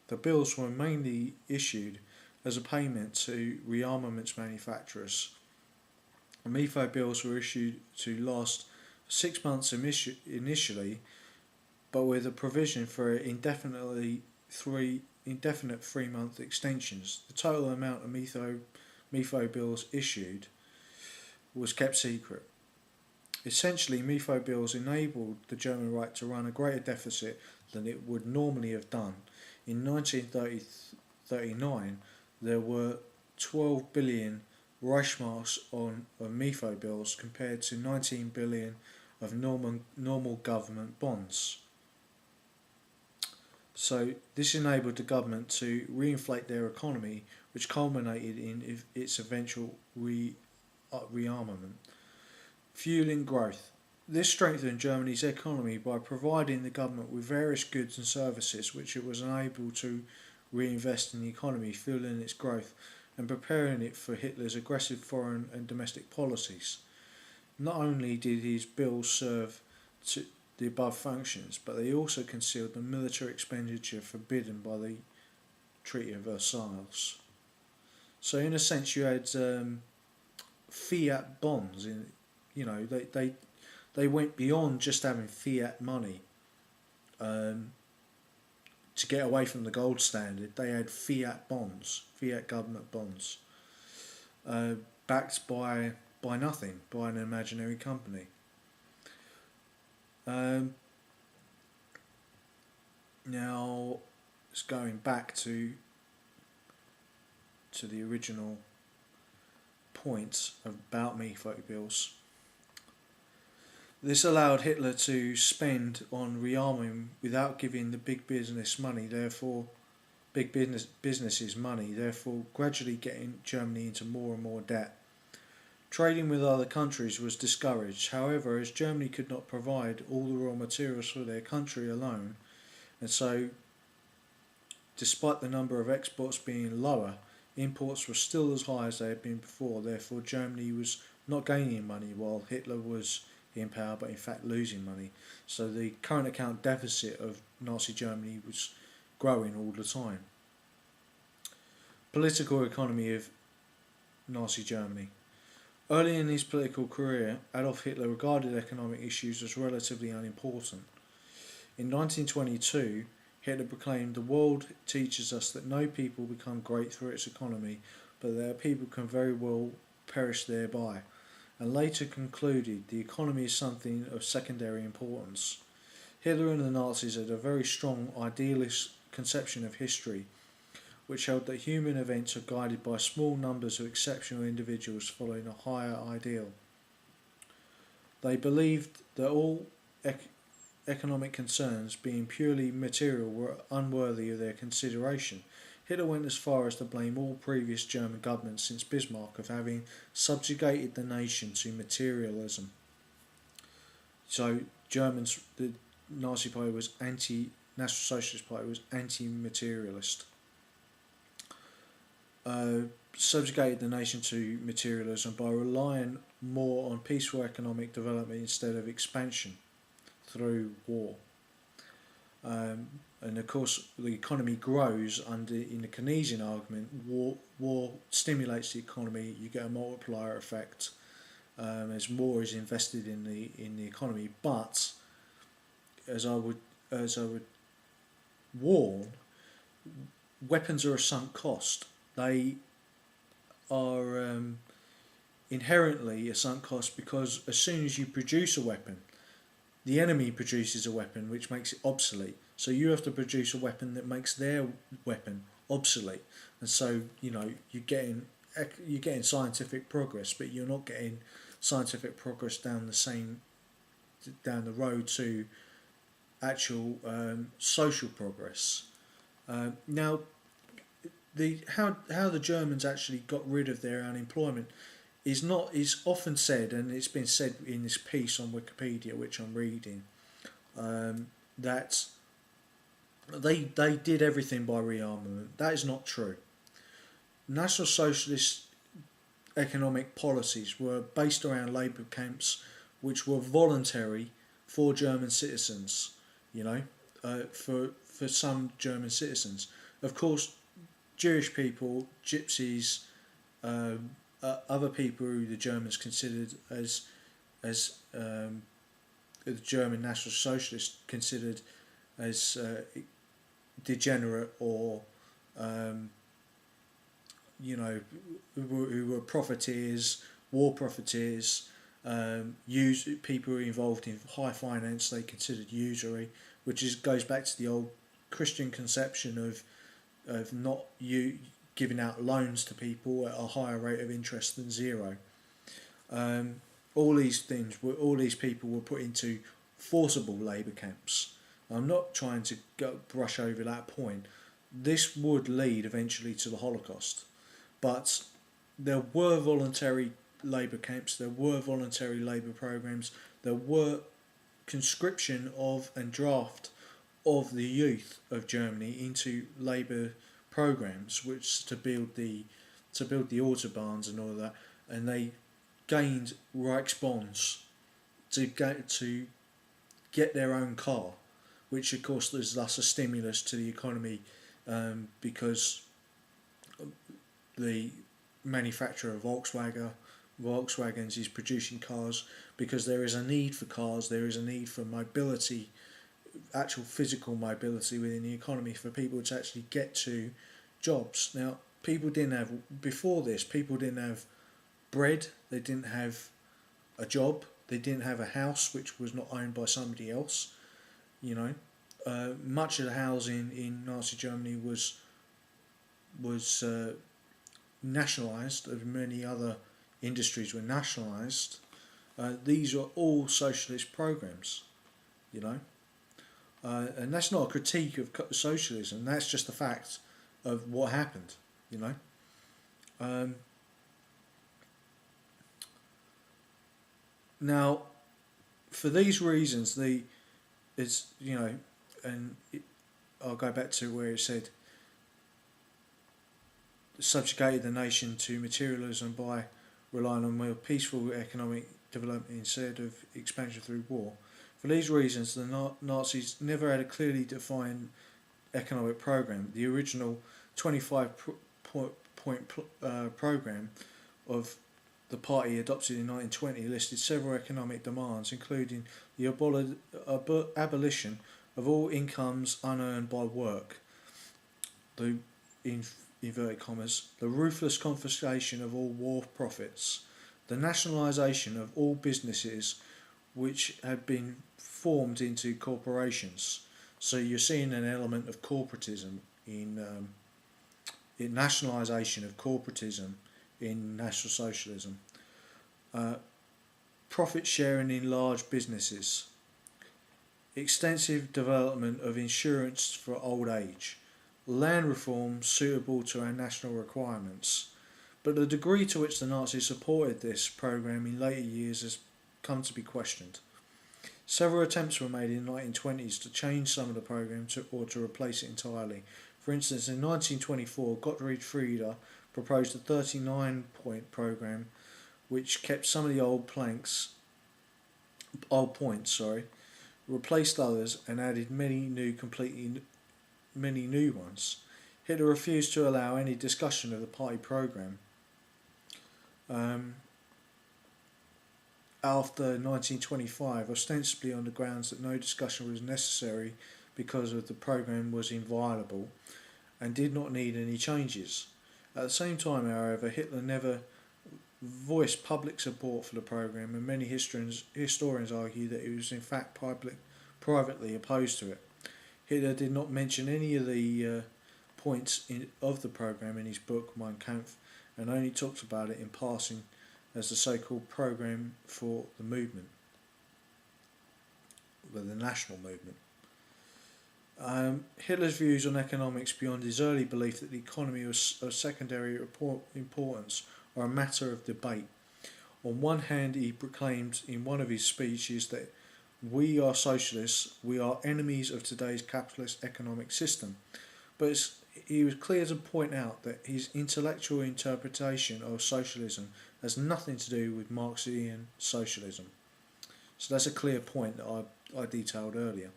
The bills were mainly issued as a payment to rearmaments manufacturers. MIFO bills were issued to last 6 months initially, but with a provision for indefinite 3 month extensions. The total amount of MIFO bills issued was kept secret. Essentially, MIFO bills enabled the German Reich to run a greater deficit than it would normally have done. In 1939, there were 12 billion Reichsmarks of MIFO bills compared to 19 billion of normal government bonds. So this enabled the government to reinflate their economy, which culminated in its eventual rearmament, fueling growth. This strengthened Germany's economy by providing the government with various goods and services which it was unable to reinvest in the economy, fueling its growth and preparing it for Hitler's aggressive foreign and domestic policies. Not only did his bills serve to the above functions, but they also concealed the military expenditure forbidden by the Treaty of Versailles. So in a sense you had fiat bonds. They went beyond just having fiat money. To get away from the gold standard, they had fiat bonds, fiat government bonds, backed by nothing, by an imaginary company. Now, it's going back to the original point about MIFO bills. This allowed Hitler to spend on rearming without giving the big businesses money, therefore gradually getting Germany into more and more debt. Trading with other countries was discouraged. However, as Germany could not provide all the raw materials for their country alone, and so despite the number of exports being lower, imports were still as high as they had been before. Therefore, Germany was not gaining money while Hitler was in power, but in fact losing money. So the current account deficit of Nazi Germany was growing all the time. Political economy of Nazi Germany. Early in his political career, Adolf Hitler regarded economic issues as relatively unimportant. In 1922, Hitler proclaimed, "The world teaches us that no people become great through its economy, but that people can very well perish thereby," and later concluded, "The economy is something of secondary importance." Hitler and the Nazis had a very strong idealist conception of history, which held that human events are guided by small numbers of exceptional individuals following a higher ideal. They believed that all economic concerns, being purely material, were unworthy of their consideration. Hitler went as far as to blame all previous German governments since Bismarck of having subjugated the nation to materialism. So the Nazi Party was National Socialist Party was anti-materialist. Subjugated the nation to materialism by relying more on peaceful economic development instead of expansion through war. And of course, the economy grows in the Keynesian argument. War stimulates the economy. You get a multiplier effect as more is invested in the economy. But as I would warn, weapons are a sunk cost. They are inherently a sunk cost because as soon as you produce a weapon, the enemy produces a weapon which makes it obsolete. So you have to produce a weapon that makes their weapon obsolete. And so you're getting scientific progress, but you're not getting scientific progress down the road to actual social progress. Now, how the Germans actually got rid of their unemployment is often said, and it's been said in this piece on Wikipedia which I'm reading, that they did everything by rearmament. That is not true. National Socialist economic policies were based around labour camps which were voluntary for German citizens, for some German citizens. Of course, Jewish people, gypsies, other people who the Germans considered as the German National Socialists considered as degenerate or um, who were profiteers, war profiteers, people involved in high finance they considered usury, which goes back to the old Christian conception of not giving out loans to people at a higher rate of interest than zero. Um, all these all these people were put into forcible labour camps. I'm not trying to brush over that point. This would lead eventually to the Holocaust, but there were voluntary labour camps, there were voluntary labour programs, there were conscription of and draft of the youth of Germany into labour programs, which to build the autobahns and all of that, and they gained Reich bonds to get their own car, which of course was thus a stimulus to the economy, because the manufacturer of Volkswagens is producing cars because there is a need for cars, there is a need for mobility, actual physical mobility within the economy for people to actually get to jobs. Now, people didn't have bread, they didn't have a job, they didn't have a house which was not owned by somebody else. Much of the housing in Nazi Germany was nationalised, as many other industries were nationalised. These are all socialist programs, and that's not a critique of socialism. That's just a fact of what happened, Now, for these reasons, I'll go back to where it said subjugated the nation to materialism by relying on more peaceful economic development instead of expansion through war. For these reasons, the Nazis never had a clearly defined economic program. The original 25-point program of the party adopted in 1920 listed several economic demands, including the abolition of all incomes unearned by work, the inverted commas, the ruthless confiscation of all war profits, the nationalisation of all businesses which had been formed into corporations. So you're seeing an element of corporatism in nationalisation of corporatism in National Socialism. Profit sharing in large businesses. Extensive development of insurance for old age. Land reform suitable to our national requirements. But the degree to which the Nazis supported this programme in later years has come to be questioned. Several attempts were made in the 1920s to change some of the programme or to replace it entirely. For instance, in 1924, Gottfried Frieder proposed a 39-point programme which kept some of the old points, replaced others and added many new ones. Hitler refused to allow any discussion of the party programme. After 1925, ostensibly on the grounds that no discussion was necessary because of the programme was inviolable and did not need any changes. At the same time, however, Hitler never voiced public support for the programme, and many historians argue that he was in fact privately opposed to it. Hitler did not mention any of the points of the programme in his book Mein Kampf, and only talked about it in passing as the so-called programme for the movement, the national movement. Hitler's views on economics beyond his early belief that the economy was of secondary importance are a matter of debate. On one hand, he proclaimed in one of his speeches that we are socialists, we are enemies of today's capitalist economic system. But he was clear to point out that his intellectual interpretation of socialism has nothing to do with Marxian socialism. So that's a clear point that I detailed earlier.